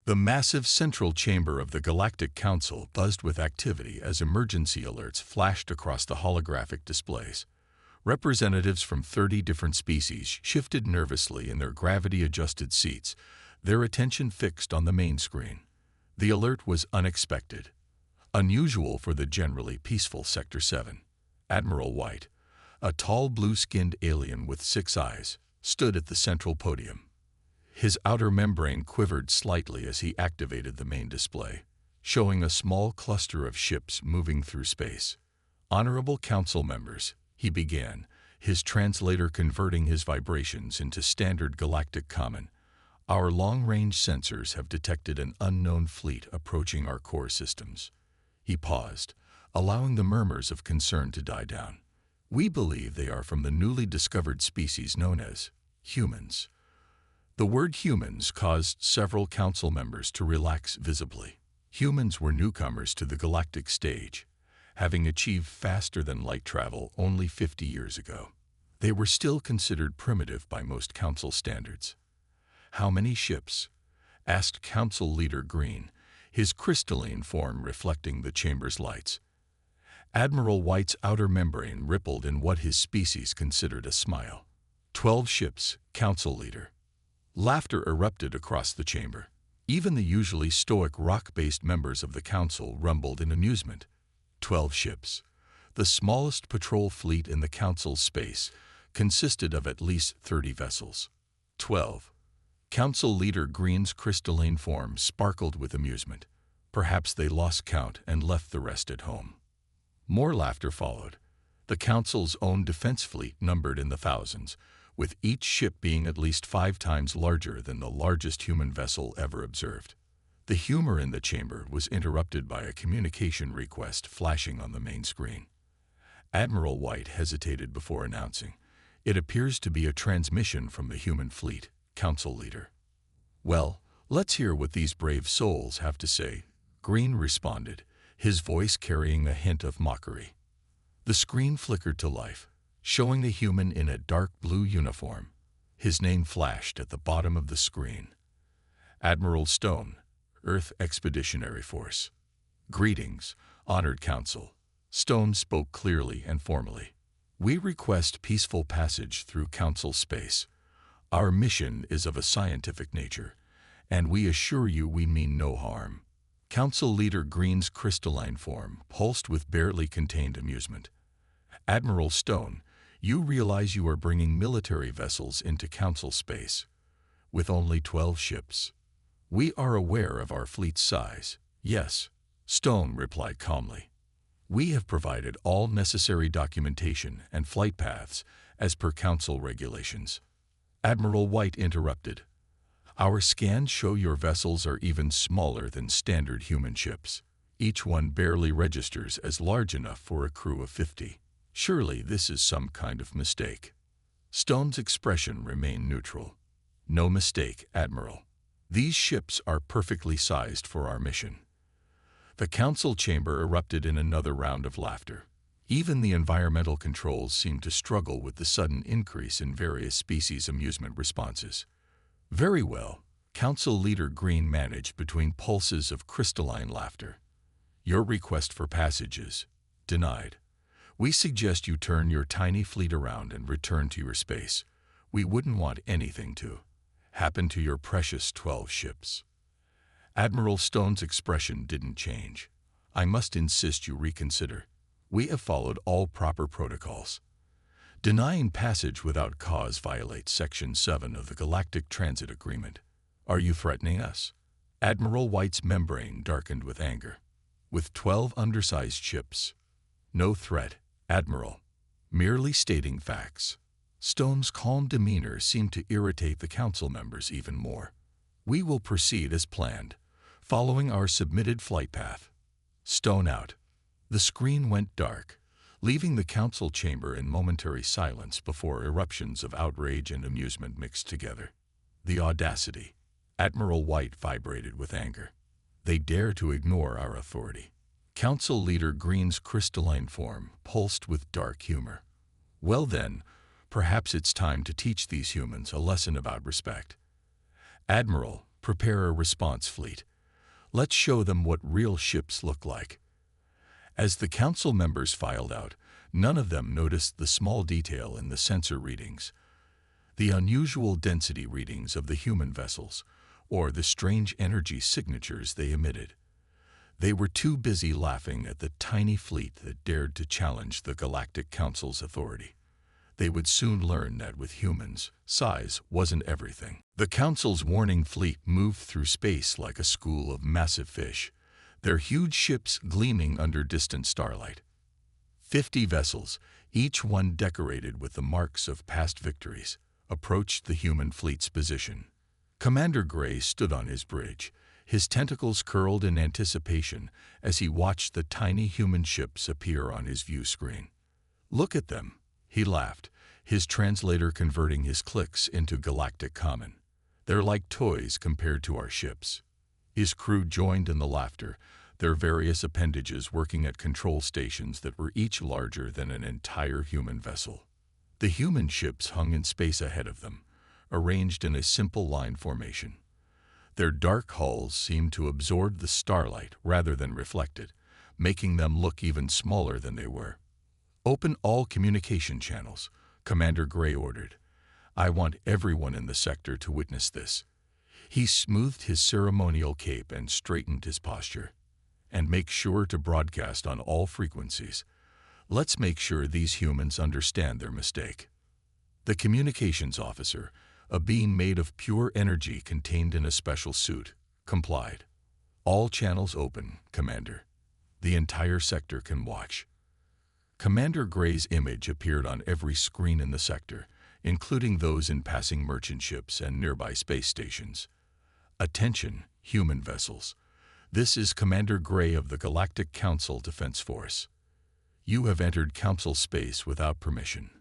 The massive central chamber of the Galactic Council buzzed with activity as emergency alerts flashed across the holographic displays. Representatives from 30 different species shifted nervously in their gravity-adjusted seats, their attention fixed on the main screen. The alert was unexpected, unusual for the generally peaceful Sector 7. Admiral White, a tall blue-skinned alien with 6 eyes, stood at the central podium. His outer membrane quivered slightly as he activated the main display, showing a small cluster of ships moving through space. "Honorable Council members," he began, his translator converting his vibrations into standard galactic common, "our long-range sensors have detected an unknown fleet approaching our core systems." He paused, allowing the murmurs of concern to die down. "We believe they are from the newly discovered species known as humans." The word humans caused several council members to relax visibly. Humans were newcomers to the galactic stage, having achieved faster-than-light travel only 50 years ago. They were still considered primitive by most council standards. "How many ships?" asked Council Leader Green, his crystalline form reflecting the chamber's lights. Admiral White's outer membrane rippled in what his species considered a smile. 12 ships, Council Leader." Laughter erupted across the chamber. Even the usually stoic rock-based members of the council rumbled in amusement. 12 ships. The smallest patrol fleet in the council's space consisted of at least 30 vessels. 12. Council Leader Green's crystalline form sparkled with amusement. Perhaps they lost count and left the rest at home. More laughter followed. The council's own defense fleet numbered in the thousands, with each ship being at least 5 times larger than the largest human vessel ever observed. The humor in the chamber was interrupted by a communication request flashing on the main screen. Admiral White hesitated before announcing, "It appears to be a transmission from the human fleet, Council Leader." "Well, let's hear what these brave souls have to say," Green responded, his voice carrying a hint of mockery. The screen flickered to life, showing the human in a dark blue uniform. His name flashed at the bottom of the screen. "Admiral Stone, Earth Expeditionary Force." "Greetings, Honored Council." Stone spoke clearly and formally. "We request peaceful passage through Council space. Our mission is of a scientific nature, and we assure you we mean no harm." Council Leader Green's crystalline form pulsed with barely contained amusement. "Admiral Stone, you realize you are bringing military vessels into Council space, with only 12 ships. We are aware of our fleet's size." "Yes," Stone replied calmly. "We have provided all necessary documentation and flight paths as per Council regulations." Admiral White interrupted. "Our scans show your vessels are even smaller than standard human ships. Each one barely registers as large enough for a crew of 50. Surely this is some kind of mistake." Stone's expression remained neutral. "No mistake, Admiral. These ships are perfectly sized for our mission." The council chamber erupted in another round of laughter. Even the environmental controls seemed to struggle with the sudden increase in various species' amusement responses. "Very well," Council Leader Green managed between pulses of crystalline laughter. "Your request for passage is denied. We suggest you turn your tiny fleet around and return to your space. We wouldn't want anything to happen to your precious 12 ships." Admiral Stone's expression didn't change. "I must insist you reconsider. We have followed all proper protocols. Denying passage without cause violates Section 7 of the Galactic Transit Agreement. Are you threatening us?" Admiral White's membrane darkened with anger. "With 12 undersized ships. No threat, Admiral. Merely stating facts." Stone's calm demeanor seemed to irritate the council members even more. "We will proceed as planned, following our submitted flight path." Stone out. The screen went dark, leaving the council chamber in momentary silence before eruptions of outrage and amusement mixed together. The audacity! Admiral White vibrated with anger. "They dare to ignore our authority." Council Leader Green's crystalline form pulsed with dark humor. "Well then, perhaps it's time to teach these humans a lesson about respect." "Admiral, prepare a response fleet. Let's show them what real ships look like." As the council members filed out, none of them noticed the small detail in the sensor readings, the unusual density readings of the human vessels, or the strange energy signatures they emitted. They were too busy laughing at the tiny fleet that dared to challenge the Galactic Council's authority. They would soon learn that with humans, size wasn't everything. The Council's warning fleet moved through space like a school of massive fish, their huge ships gleaming under distant starlight. 50 vessels, each one decorated with the marks of past victories, approached the human fleet's position. Commander Gray stood on his bridge, his tentacles curled in anticipation as he watched the tiny human ships appear on his view screen. "Look at them," he laughed, his translator converting his clicks into galactic common. "They're like toys compared to our ships." His crew joined in the laughter, their various appendages working at control stations that were each larger than an entire human vessel. The human ships hung in space ahead of them, arranged in a simple line formation. Their dark hulls seemed to absorb the starlight rather than reflect it, making them look even smaller than they were. "Open all communication channels," Commander Gray ordered. "I want everyone in the sector to witness this." He smoothed his ceremonial cape and straightened his posture. "And make sure to broadcast on all frequencies. Let's make sure these humans understand their mistake." The communications officer, a being made of pure energy contained in a special suit, complied. "All channels open, Commander. The entire sector can watch." Commander Gray's image appeared on every screen in the sector, including those in passing merchant ships and nearby space stations. "Attention, human vessels. This is Commander Gray of the Galactic Council Defense Force. You have entered Council space without permission.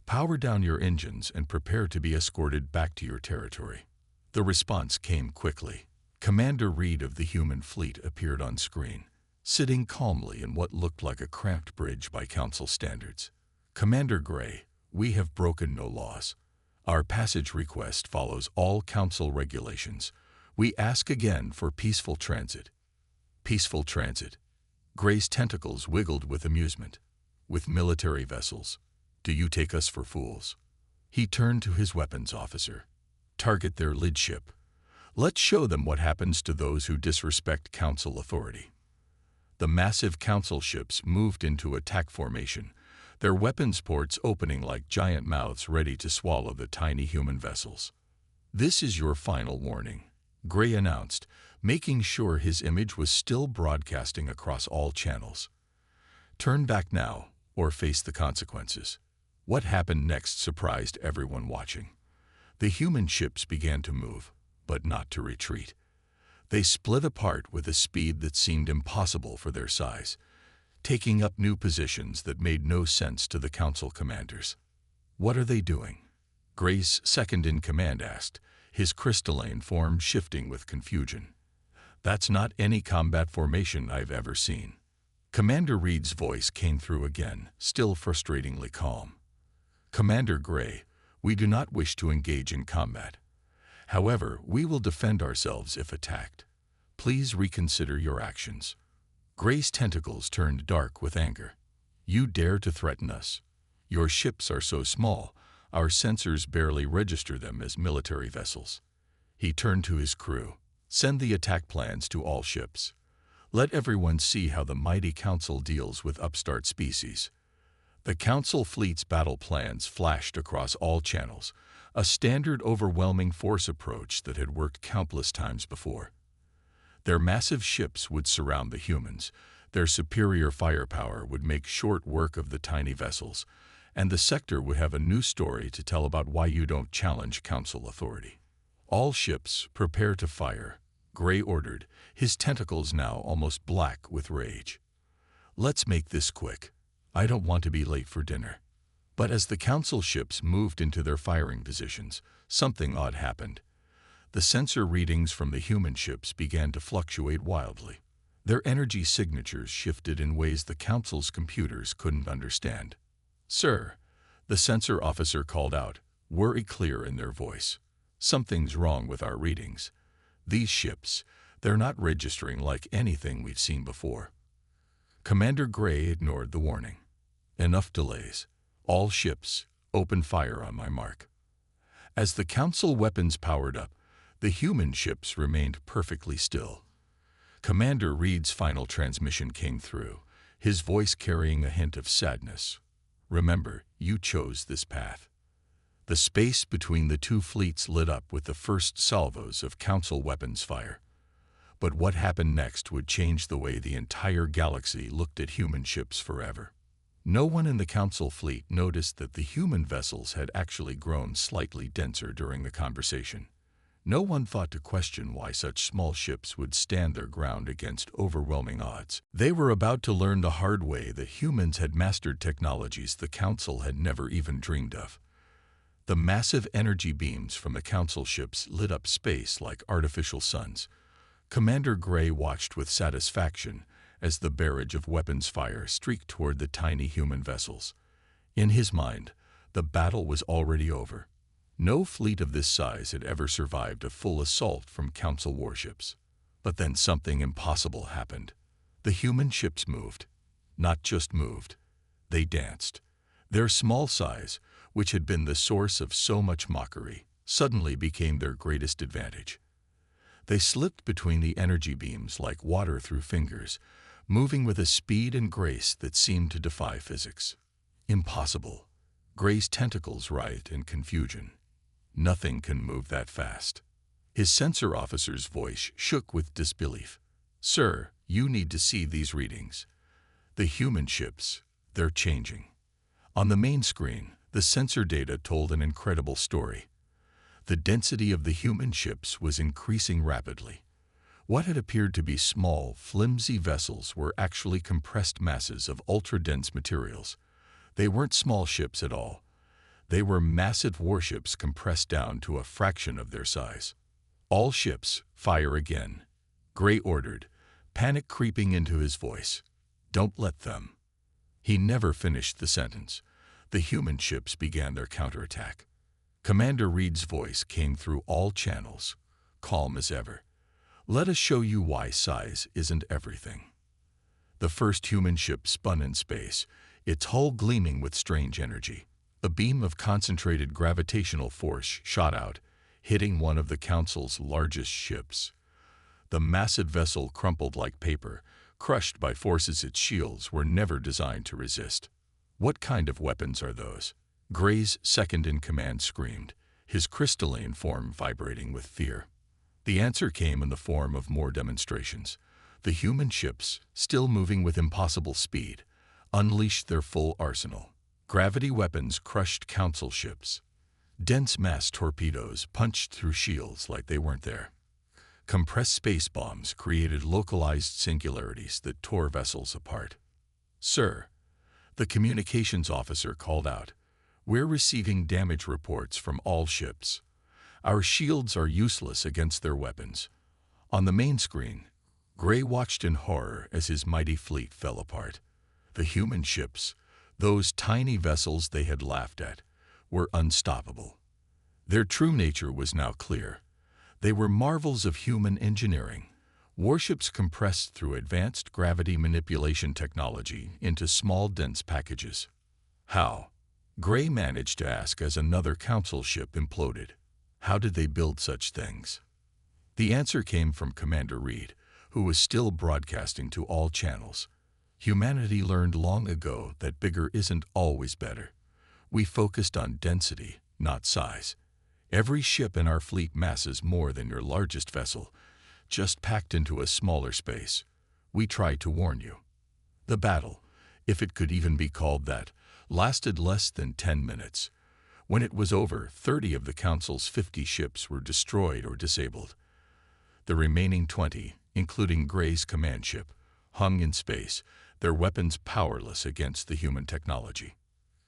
Power down your engines and prepare to be escorted back to your territory." The response came quickly. Commander Reed of the human fleet appeared on screen, sitting calmly in what looked like a cramped bridge by Council standards. "Commander Gray, we have broken no laws. Our passage request follows all Council regulations. We ask again for peaceful transit." Peaceful transit. Gray's tentacles wiggled with amusement. "With military vessels. Do you take us for fools?" He turned to his weapons officer. "Target their lid ship. Let's show them what happens to those who disrespect Council authority." The massive Council ships moved into attack formation, their weapons ports opening like giant mouths ready to swallow the tiny human vessels. "This is your final warning," Gray announced, making sure his image was still broadcasting across all channels. "Turn back now, or face the consequences." What happened next surprised everyone watching. The human ships began to move, but not to retreat. They split apart with a speed that seemed impossible for their size, taking up new positions that made no sense to the Council commanders. "What are they doing?" Gray's second-in-command asked, his crystalline form shifting with confusion. "That's not any combat formation I've ever seen." Commander Reed's voice came through again, still frustratingly calm. "Commander Gray, we do not wish to engage in combat. However, we will defend ourselves if attacked. Please reconsider your actions." Gray's tentacles turned dark with anger. "You dare to threaten us? Your ships are so small, our sensors barely register them as military vessels." He turned to his crew. "Send the attack plans to all ships. Let everyone see how the mighty Council deals with upstart species." The Council fleet's battle plans flashed across all channels, a standard overwhelming force approach that had worked countless times before. Their massive ships would surround the humans, their superior firepower would make short work of the tiny vessels, and the sector would have a new story to tell about why you don't challenge Council authority. "All ships, prepare to fire," Gray ordered, his tentacles now almost black with rage. "Let's make this quick. I don't want to be late for dinner." But as the Council ships moved into their firing positions, something odd happened. The sensor readings from the human ships began to fluctuate wildly. Their energy signatures shifted in ways the Council's computers couldn't understand. "Sir," the sensor officer called out, worry clear in their voice. "Something's wrong with our readings. These ships, they're not registering like anything we've seen before. Commander Gray ignored the warning. Enough delays. All ships, open fire on my mark. As the Council weapons powered up, the human ships remained perfectly still. Commander Reed's final transmission came through, his voice carrying a hint of sadness. Remember, you chose this path. The space between the two fleets lit up with the first salvos of Council weapons fire. But what happened next would change the way the entire galaxy looked at human ships forever. No one in the Council fleet noticed that the human vessels had actually grown slightly denser during the conversation. No one thought to question why such small ships would stand their ground against overwhelming odds. They were about to learn the hard way that humans had mastered technologies the Council had never even dreamed of. The massive energy beams from the Council ships lit up space like artificial suns. Commander Gray watched with satisfaction as the barrage of weapons fire streaked toward the tiny human vessels. In his mind, the battle was already over. No fleet of this size had ever survived a full assault from Council warships. But then something impossible happened. The human ships moved. Not just moved. They danced. Their small size, which had been the source of so much mockery, suddenly became their greatest advantage. They slipped between the energy beams like water through fingers, moving with a speed and grace that seemed to defy physics. Impossible. Gray's tentacles writhed in confusion. Nothing can move that fast. His sensor officer's voice shook with disbelief. Sir, you need to see these readings. The human ships, they're changing. On the main screen, the sensor data told an incredible story. The density of the human ships was increasing rapidly. What had appeared to be small, flimsy vessels were actually compressed masses of ultra-dense materials. They weren't small ships at all. They were massive warships compressed down to a fraction of their size. All ships, fire again. Gray ordered, panic creeping into his voice. Don't let them. He never finished the sentence. The human ships began their counterattack. Commander Reed's voice came through all channels, calm as ever. Let us show you why size isn't everything. The first human ship spun in space, its hull gleaming with strange energy. A beam of concentrated gravitational force shot out, hitting one of the Council's largest ships. The massive vessel crumpled like paper, crushed by forces its shields were never designed to resist. What kind of weapons are those? Gray's second-in-command screamed, his crystalline form vibrating with fear. The answer came in the form of more demonstrations. The human ships, still moving with impossible speed, unleashed their full arsenal. Gravity weapons crushed Council ships. Dense mass torpedoes punched through shields like they weren't there. Compressed space bombs created localized singularities that tore vessels apart. Sir, the communications officer called out, we're receiving damage reports from all ships. Our shields are useless against their weapons. On the main screen, Gray watched in horror as his mighty fleet fell apart. The human ships, those tiny vessels they had laughed at, were unstoppable. Their true nature was now clear. They were marvels of human engineering, warships compressed through advanced gravity manipulation technology into small, dense packages. How? Gray managed to ask as another Council ship imploded. How did they build such things? The answer came from Commander Reed, who was still broadcasting to all channels. Humanity learned long ago that bigger isn't always better. We focused on density, not size. Every ship in our fleet masses more than your largest vessel, just packed into a smaller space. We tried to warn you. The battle, if it could even be called that, lasted less than 10 minutes. When it was over, 30 of the Council's 50 ships were destroyed or disabled. The remaining 20, including Gray's command ship, hung in space, their weapons powerless against the human technology.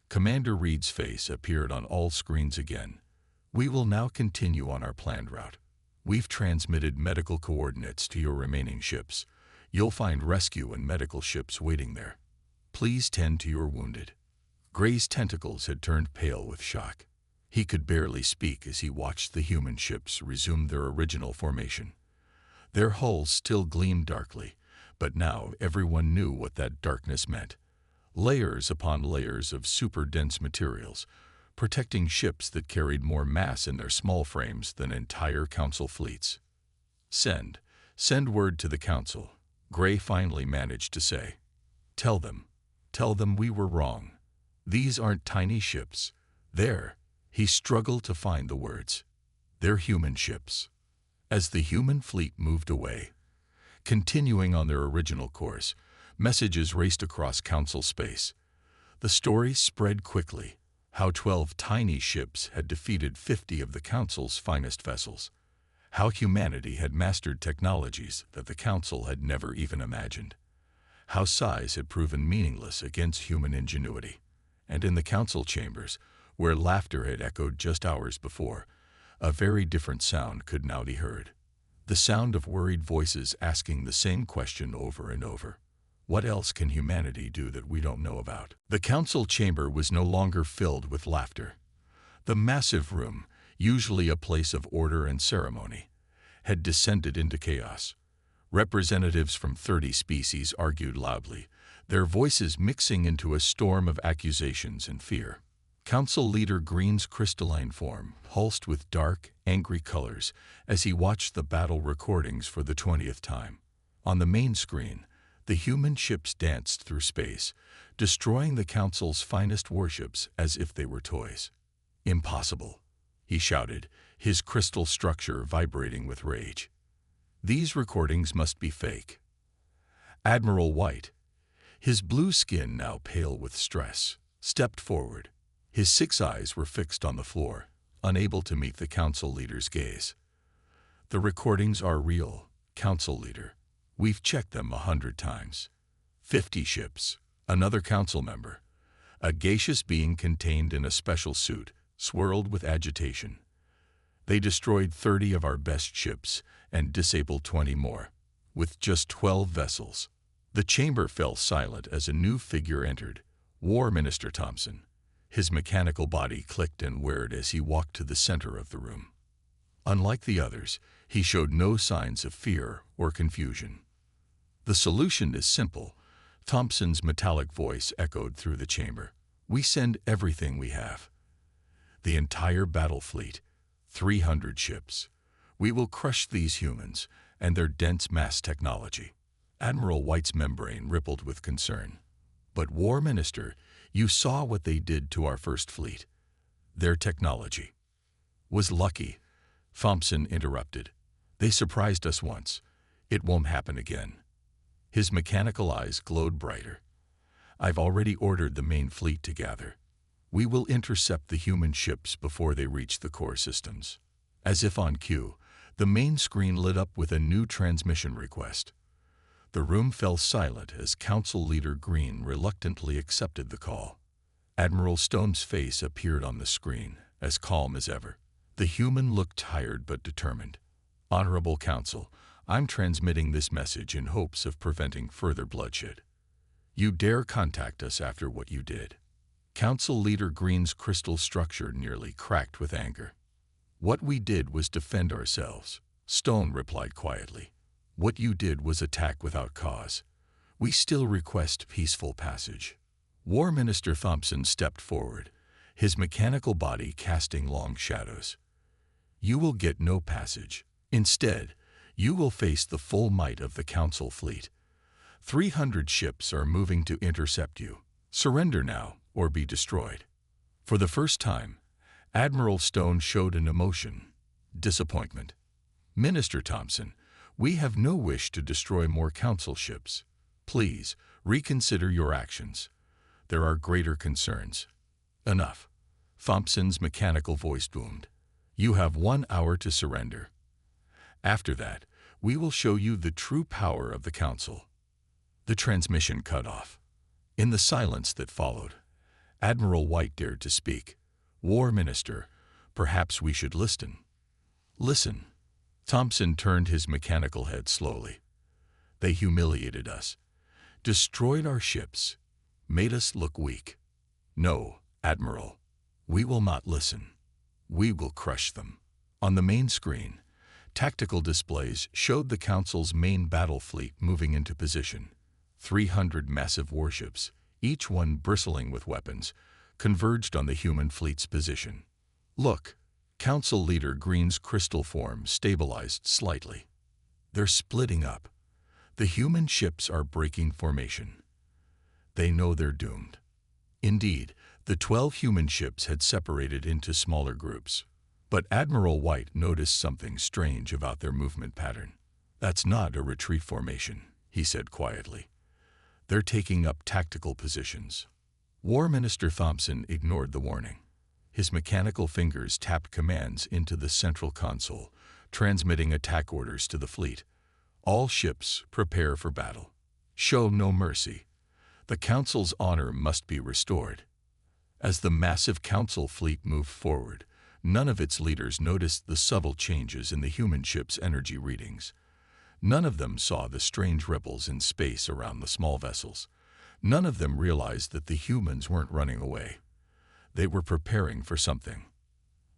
Commander Reed's face appeared on all screens again. We will now continue on our planned route. We've transmitted medical coordinates to your remaining ships. You'll find rescue and medical ships waiting there. Please tend to your wounded. Gray's tentacles had turned pale with shock. He could barely speak as he watched the human ships resume their original formation. Their hulls still gleamed darkly, but now everyone knew what that darkness meant. Layers upon layers of super-dense materials, protecting ships that carried more mass in their small frames than entire Council fleets. Send word to the Council, Gray finally managed to say. Tell them we were wrong. These aren't tiny ships. He struggled to find the words. They're human ships. As the human fleet moved away, continuing on their original course, messages raced across Council space. The story spread quickly, how 12 tiny ships had defeated 50 of the Council's finest vessels, how humanity had mastered technologies that the Council had never even imagined, how size had proven meaningless against human ingenuity. And in the Council chambers, where laughter had echoed just hours before, a very different sound could now be heard. The sound of worried voices asking the same question over and over. What else can humanity do that we don't know about? The Council chamber was no longer filled with laughter. The massive room, usually a place of order and ceremony, had descended into chaos. Representatives from 30 species argued loudly, their voices mixing into a storm of accusations and fear. Council Leader Green's crystalline form pulsed with dark, angry colors as he watched the battle recordings for the 20th time. On the main screen, the human ships danced through space, destroying the Council's finest warships as if they were toys. Impossible, he shouted, his crystal structure vibrating with rage. These recordings must be fake. Admiral White, his blue skin now pale with stress, stepped forward. His 6 eyes were fixed on the floor, unable to meet the Council Leader's gaze. The recordings are real, Council Leader. We've checked them 100 times. 50 ships, another Council member, a gaseous being contained in a special suit, swirled with agitation. They destroyed 30 of our best ships and disabled 20 more, with just 12 vessels. The chamber fell silent as a new figure entered, War Minister Thompson. His mechanical body clicked and whirred as he walked to the center of the room. Unlike the others, he showed no signs of fear or confusion. The solution is simple, Thompson's metallic voice echoed through the chamber. We send everything we have. The entire battle fleet, 300 ships. We will crush these humans and their dense mass technology. Admiral White's membrane rippled with concern. But War Minister, you saw what they did to our first fleet. Their technology was lucky, Thompson interrupted. They surprised us once. It won't happen again. His mechanical eyes glowed brighter. I've already ordered the main fleet to gather. We will intercept the human ships before they reach the core systems. As if on cue, the main screen lit up with a new transmission request. The room fell silent as Council Leader Green reluctantly accepted the call. Admiral Stone's face appeared on the screen, as calm as ever. The human looked tired but determined. Honorable Council, I'm transmitting this message in hopes of preventing further bloodshed. You dare contact us after what you did. Council Leader Green's crystal structure nearly cracked with anger. What we did was defend ourselves, Stone replied quietly. What you did was attack without cause. We still request peaceful passage. War Minister Thompson stepped forward, his mechanical body casting long shadows. You will get no passage. Instead, you will face the full might of the Council fleet. 300 ships are moving to intercept you. Surrender now or be destroyed. For the first time, Admiral Stone showed an emotion, disappointment. Minister Thompson, we have no wish to destroy more Council ships. Please, reconsider your actions. There are greater concerns. Enough. Thompson's mechanical voice boomed. You have 1 hour to surrender. After that, we will show you the true power of the Council. The transmission cut off. In the silence that followed, Admiral White dared to speak. War Minister, perhaps we should listen. Listen. Thompson turned his mechanical head slowly. They humiliated us, destroyed our ships, made us look weak. No, Admiral, we will not listen. We will crush them. On the main screen, Tactical displays showed the Council's main battle fleet moving into position. 300 massive warships, each one bristling with weapons, converged on the human fleet's position. Look, Council Leader Green's crystal form stabilized slightly. They're splitting up. The human ships are breaking formation. They know they're doomed. Indeed, the 12 human ships had separated into smaller groups. But Admiral White noticed something strange about their movement pattern. "That's not a retreat formation," he said quietly. "They're taking up tactical positions." War Minister Thompson ignored the warning. His mechanical fingers tapped commands into the central console, transmitting attack orders to the fleet. "All ships, prepare for battle. Show no mercy. The Council's honor must be restored." As the massive Council fleet moved forward, none of its leaders noticed the subtle changes in the human ship's energy readings. None of them saw the strange ripples in space around the small vessels. None of them realized that the humans weren't running away. They were preparing for something.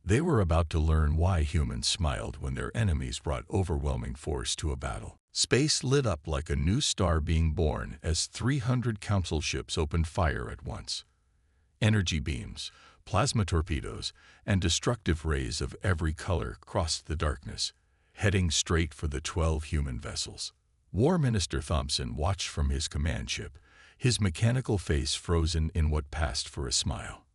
They were about to learn why humans smiled when their enemies brought overwhelming force to a battle. Space lit up like a new star being born as 300 Council ships opened fire at once. Energy beams, plasma torpedoes, and destructive rays of every color crossed the darkness, heading straight for the 12 human vessels. War Minister Thompson watched from his command ship, his mechanical face frozen in what passed for a smile.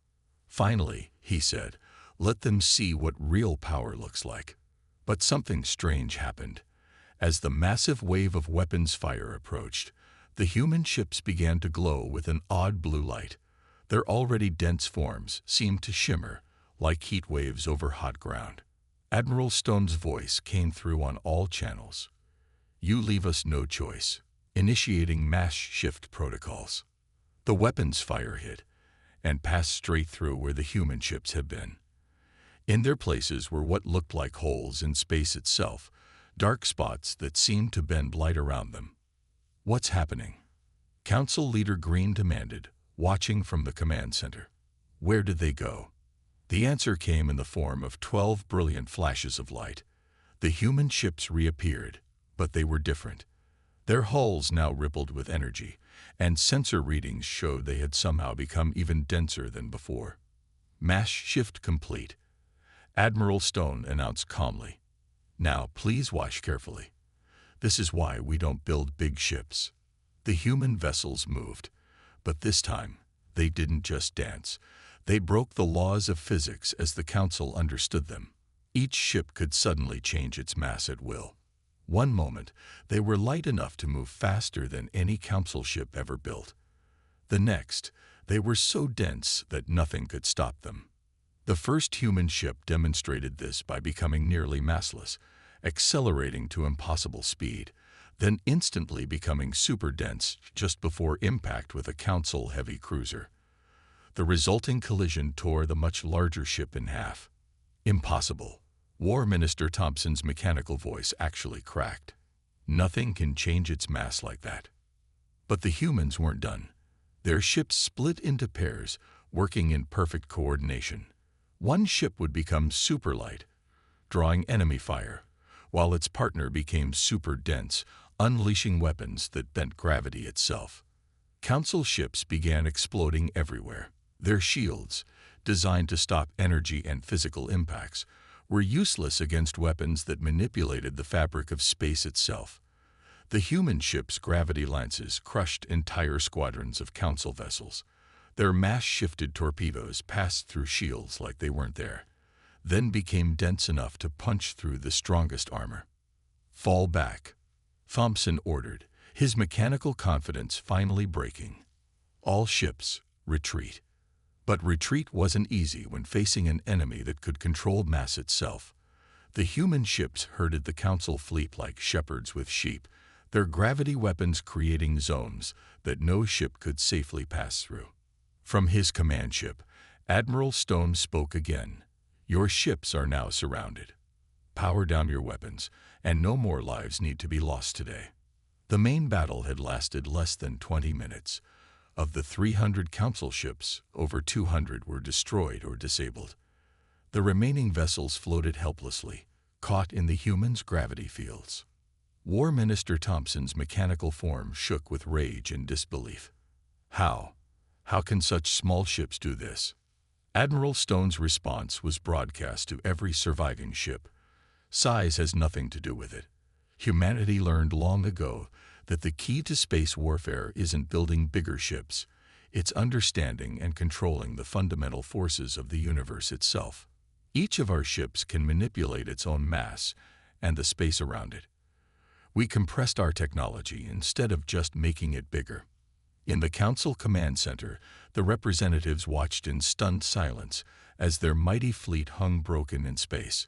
"Finally," he said, "let them see what real power looks like." But something strange happened. As the massive wave of weapons fire approached, the human ships began to glow with an odd blue light. Their already dense forms seemed to shimmer, like heat waves over hot ground. Admiral Stone's voice came through on all channels. "You leave us no choice. Initiating mass shift protocols." The weapons fire hit, and passed straight through where the human ships had been. In their places were what looked like holes in space itself, dark spots that seemed to bend light around them. "What's happening?" Council Leader Green demanded, watching from the command center. "Where did they go?" The answer came in the form of 12 brilliant flashes of light. The human ships reappeared, but they were different. Their hulls now rippled with energy, and sensor readings showed they had somehow become even denser than before. "Mass shift complete," Admiral Stone announced calmly. "Now please watch carefully. This is why we don't build big ships." The human vessels moved. But this time, they didn't just dance. They broke the laws of physics as the Council understood them. Each ship could suddenly change its mass at will. One moment, they were light enough to move faster than any Council ship ever built. The next, they were so dense that nothing could stop them. The first human ship demonstrated this by becoming nearly massless, accelerating to impossible speed, then instantly becoming super dense just before impact with a Council heavy cruiser. The resulting collision tore the much larger ship in half. "Impossible." War Minister Thompson's mechanical voice actually cracked. "Nothing can change its mass like that." But the humans weren't done. Their ships split into pairs, working in perfect coordination. One ship would become super light, drawing enemy fire, while its partner became super dense, unleashing weapons that bent gravity itself. Council ships began exploding everywhere. Their shields, designed to stop energy and physical impacts, were useless against weapons that manipulated the fabric of space itself. The human ships' gravity lances crushed entire squadrons of Council vessels. Their mass-shifted torpedoes passed through shields like they weren't there, then became dense enough to punch through the strongest armor. "Fall back," Thompson ordered, his mechanical confidence finally breaking. "All ships, retreat." But retreat wasn't easy when facing an enemy that could control mass itself. The human ships herded the Council fleet like shepherds with sheep, their gravity weapons creating zones that no ship could safely pass through. From his command ship, Admiral Stone spoke again. "Your ships are now surrounded. Power down your weapons, and no more lives need to be lost today." The main battle had lasted less than 20 minutes. Of the 300 Council ships, over 200 were destroyed or disabled. The remaining vessels floated helplessly, caught in the humans' gravity fields. War Minister Thompson's mechanical form shook with rage and disbelief. How? How can such small ships do this? Admiral Stone's response was broadcast to every surviving ship. Size has nothing to do with it. Humanity learned long ago that the key to space warfare isn't building bigger ships. It's understanding and controlling the fundamental forces of the universe itself. Each of our ships can manipulate its own mass and the space around it. We compressed our technology instead of just making it bigger. In the Council Command Center, the representatives watched in stunned silence as their mighty fleet hung broken in space.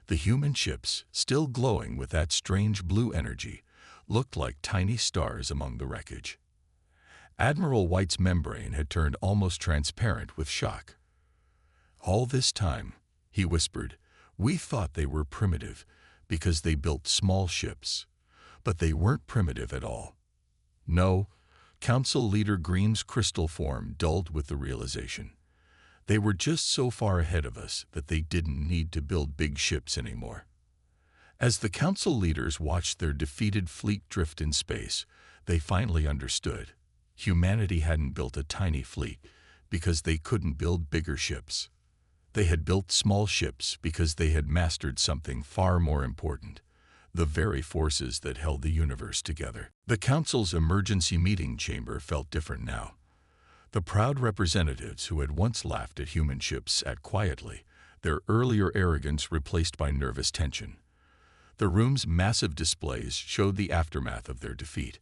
The human ships, still glowing with that strange blue energy, looked like tiny stars among the wreckage. Admiral White's membrane had turned almost transparent with shock. "All this time," he whispered, "we thought they were primitive because they built small ships. But they weren't primitive at all." No, Council Leader Green's crystal form dulled with the realization. They were just so far ahead of us that they didn't need to build big ships anymore. As the Council leaders watched their defeated fleet drift in space, they finally understood. Humanity hadn't built a tiny fleet because they couldn't build bigger ships. They had built small ships because they had mastered something far more important: the very forces that held the universe together. The Council's emergency meeting chamber felt different now. The proud representatives who had once laughed at human ships sat quietly, their earlier arrogance replaced by nervous tension. The room's massive displays showed the aftermath of their defeat: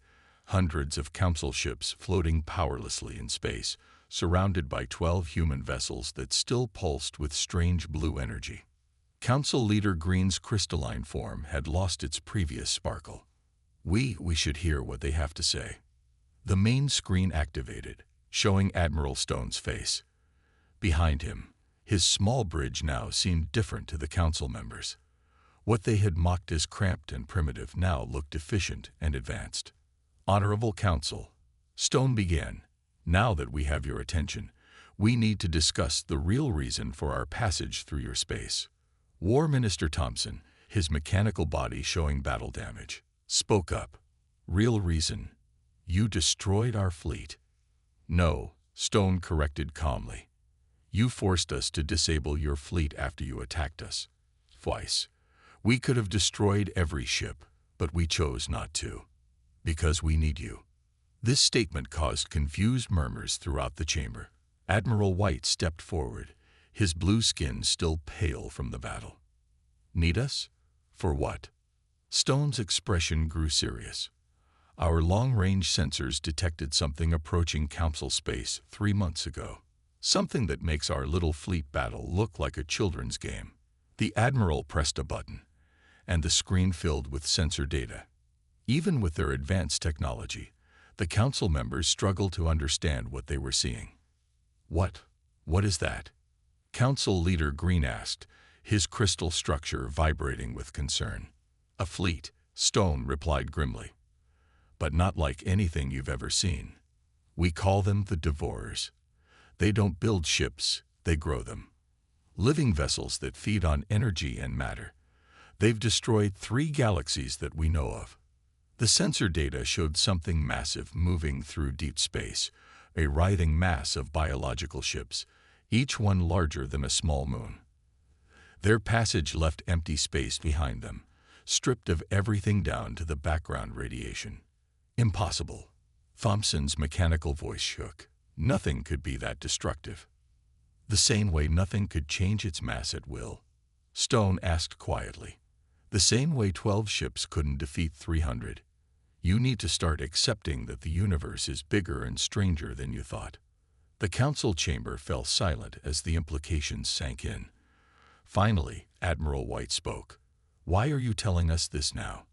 hundreds of Council ships floating powerlessly in space, surrounded by 12 human vessels that still pulsed with strange blue energy. Council Leader Green's crystalline form had lost its previous sparkle. We should hear what they have to say." The main screen activated, showing Admiral Stone's face. Behind him, his small bridge now seemed different to the Council members. What they had mocked as cramped and primitive now looked efficient and advanced. "Honorable Council," Stone began, "now that we have your attention, we need to discuss the real reason for our passage through your space." War Minister Thompson, his mechanical body showing battle damage, spoke up. "Real reason? You destroyed our fleet." "No," Stone corrected calmly. "You forced us to disable your fleet after you attacked us. Twice. We could have destroyed every ship, but we chose not to. Because we need you." This statement caused confused murmurs throughout the chamber. Admiral White stepped forward, his blue skin still pale from the battle. "Need us? For what?" Stone's expression grew serious. "Our long-range sensors detected something approaching Council space 3 months ago. Something that makes our little fleet battle look like a children's game." The Admiral pressed a button, and the screen filled with sensor data. Even with their advanced technology, the Council members struggled to understand what they were seeing. What is that?" Council Leader Green asked, his crystal structure vibrating with concern. "A fleet," Stone replied grimly. "But not like anything you've ever seen. We call them the Devourers. They don't build ships, they grow them. Living vessels that feed on energy and matter. They've destroyed 3 galaxies that we know of." The sensor data showed something massive moving through deep space, a writhing mass of biological ships, each one larger than a small moon. Their passage left empty space behind them, stripped of everything down to the background radiation. "Impossible." Thompson's mechanical voice shook. "Nothing could be that destructive." "The same way nothing could change its mass at will?" Stone asked quietly. "The same way 12 ships couldn't defeat 300. You need to start accepting that the universe is bigger and stranger than you thought." The Council chamber fell silent as the implications sank in. Finally, Admiral White spoke. "Why are you telling us this now,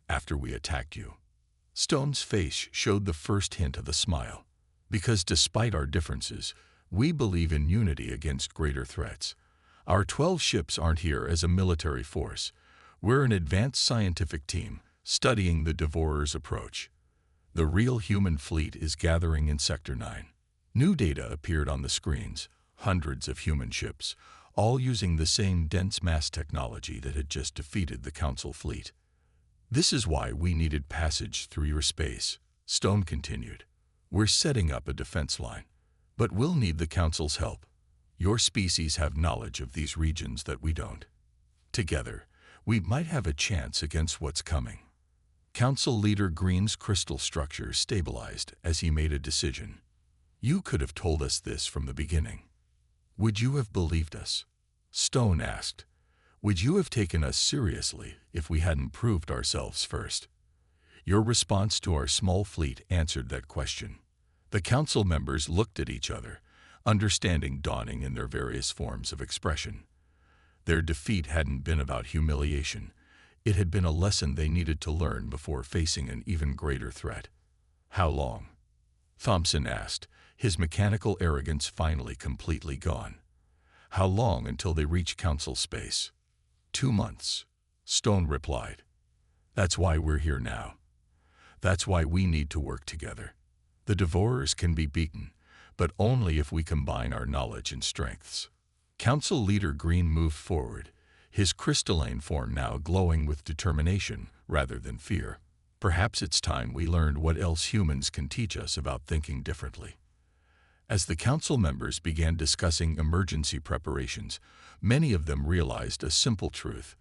after we attacked you?" Stone's face showed the first hint of a smile. "Because despite our differences, we believe in unity against greater threats. Our 12 ships aren't here as a military force. We're an advanced scientific team, studying the Devourers' approach. The real human fleet is gathering in Sector 9. New data appeared on the screens, hundreds of human ships, all using the same dense mass technology that had just defeated the Council fleet. "This is why we needed passage through your space," Stone continued. "We're setting up a defense line, but we'll need the Council's help. Your species have knowledge of these regions that we don't. Together, we might have a chance against what's coming." Council Leader Green's crystal structure stabilized as he made a decision. "You could have told us this from the beginning. Would you have believed us?" Stone asked. "Would you have taken us seriously if we hadn't proved ourselves first?" Your response to our small fleet answered that question. The Council members looked at each other, understanding dawning in their various forms of expression. Their defeat hadn't been about humiliation. It had been a lesson they needed to learn before facing an even greater threat. "How long?" Thompson asked, his mechanical arrogance finally completely gone. "How long until they reach Council space?" 2 months, Stone replied. "That's why we're here now. That's why we need to work together. The Devourers can be beaten, but only if we combine our knowledge and strengths." Council Leader Green moved forward, his crystalline form now glowing with determination rather than fear. "Perhaps it's time we learned what else humans can teach us about thinking differently." As the Council members began discussing emergency preparations, many of them realized a simple truth.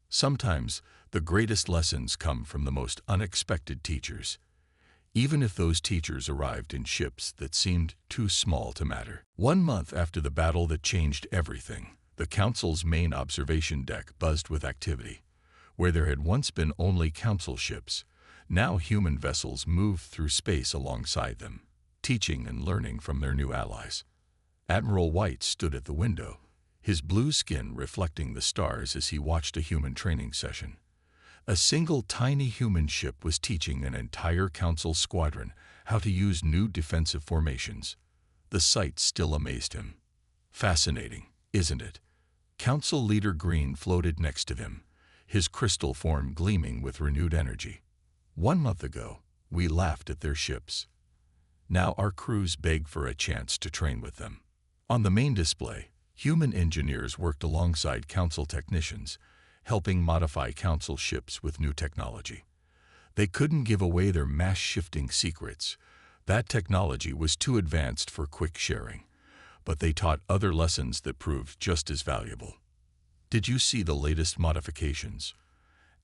Sometimes the greatest lessons come from the most unexpected teachers, even if those teachers arrived in ships that seemed too small to matter. 1 month after the battle that changed everything, the Council's main observation deck buzzed with activity. Where there had once been only Council ships, now human vessels moved through space alongside them, teaching and learning from their new allies. Admiral White stood at the window, his blue skin reflecting the stars as he watched a human training session. A single tiny human ship was teaching an entire Council squadron how to use new defensive formations. The sight still amazed him. "Fascinating, isn't it?" Council Leader Green floated next to him, his crystal form gleaming with renewed energy. "1 month ago, we laughed at their ships. Now our crews beg for a chance to train with them." On the main display, human engineers worked alongside Council technicians, helping modify Council ships with new technology. They couldn't give away their mass-shifting secrets. That technology was too advanced for quick sharing, but they taught other lessons that proved just as valuable. "Did you see the latest modifications?"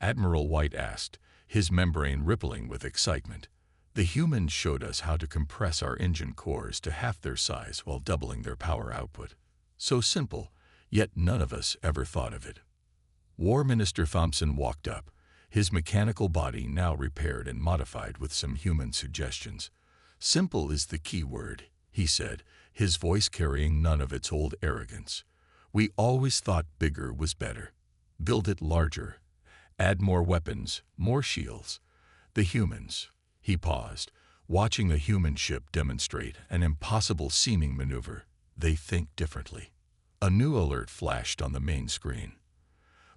Admiral White asked, his membrane rippling with excitement. "The humans showed us how to compress our engine cores to half their size while doubling their power output. So simple, yet none of us ever thought of it." War Minister Thompson walked up, his mechanical body now repaired and modified with some human suggestions. "Simple is the key word," he said, his voice carrying none of its old arrogance. "We always thought bigger was better. Build it larger. Add more weapons, more shields. The humans..." He paused, watching a human ship demonstrate an impossible-seeming maneuver. "They think differently." A new alert flashed on the main screen.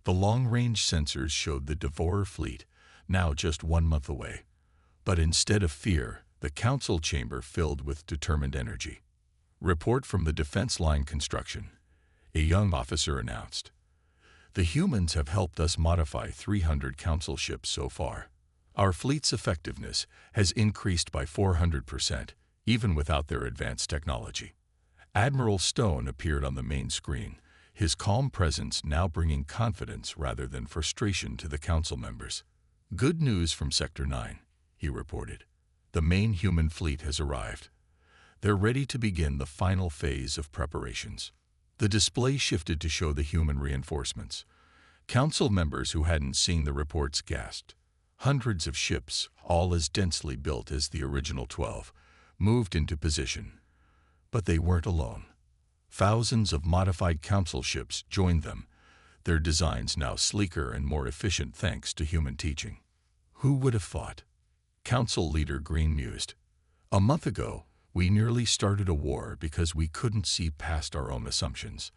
The long-range sensors showed the Devourer fleet, now just 1 month away. But instead of fear, the Council chamber filled with determined energy. "Report from the defense line construction," a young officer announced. "The humans have helped us modify 300 Council ships so far. Our fleet's effectiveness has increased by 400%, even without their advanced technology." Admiral Stone appeared on the main screen, his calm presence now bringing confidence rather than frustration to the Council members. "Good news from Sector 9, he reported. "The main human fleet has arrived. They're ready to begin the final phase of preparations." The display shifted to show the human reinforcements. Council members who hadn't seen the reports gasped. Hundreds of ships, all as densely built as the original 12, moved into position. But they weren't alone. Thousands of modified Council ships joined them, their designs now sleeker and more efficient thanks to human teaching. "Who would have thought?" Council Leader Green mused. "A month ago, we nearly started a war because we couldn't see past our own assumptions.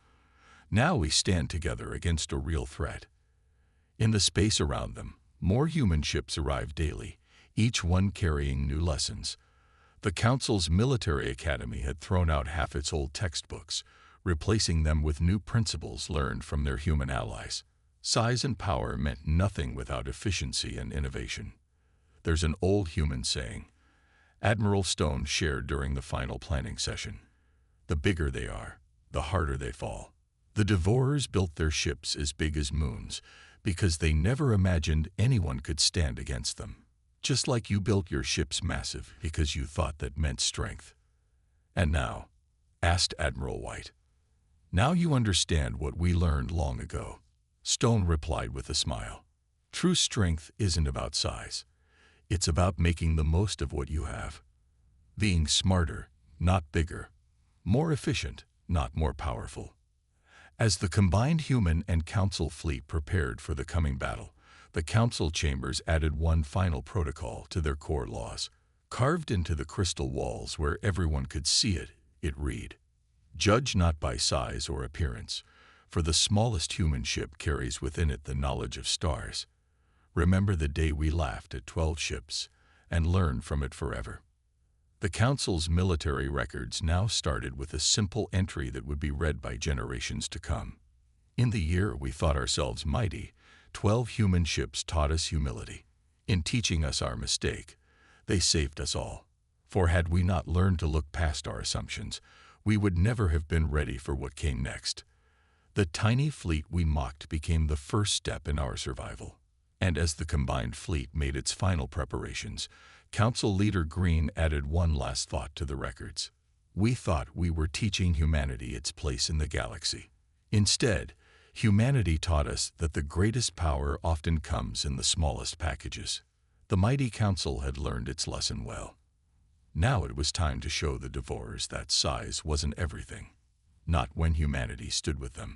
Now we stand together against a real threat." In the space around them, more human ships arrived daily, each one carrying new lessons. The Council's military academy had thrown out half its old textbooks, replacing them with new principles learned from their human allies. Size and power meant nothing without efficiency and innovation. There's an old human saying, Admiral Stone shared during the final planning session. The bigger they are, the harder they fall. The Devourers built their ships as big as moons because they never imagined anyone could stand against them. Just like you built your ships massive because you thought that meant strength. And now, asked Admiral White, now you understand what we learned long ago. Stone replied with a smile. True strength isn't about size. It's about making the most of what you have. Being smarter, not bigger. More efficient, not more powerful. As the combined human and council fleet prepared for the coming battle, the council chambers added one final protocol to their core laws. Carved into the crystal walls where everyone could see it, it read, Judge not by size or appearance, for the smallest human ship carries within it the knowledge of stars. Remember the day we laughed at 12 ships and learned from it forever. The Council's military records now started with a simple entry that would be read by generations to come. In the year we thought ourselves mighty, 12 human ships taught us humility. In teaching us our mistake, they saved us all. For had we not learned to look past our assumptions, we would never have been ready for what came next. The tiny fleet we mocked became the first step in our survival. And as the combined fleet made its final preparations, Council Leader Green added one last thought to the records. We thought we were teaching humanity its place in the galaxy. Instead, humanity taught us that the greatest power often comes in the smallest packages. The mighty Council had learned its lesson well. Now it was time to show the Devourers that size wasn't everything. Not when humanity stood with them.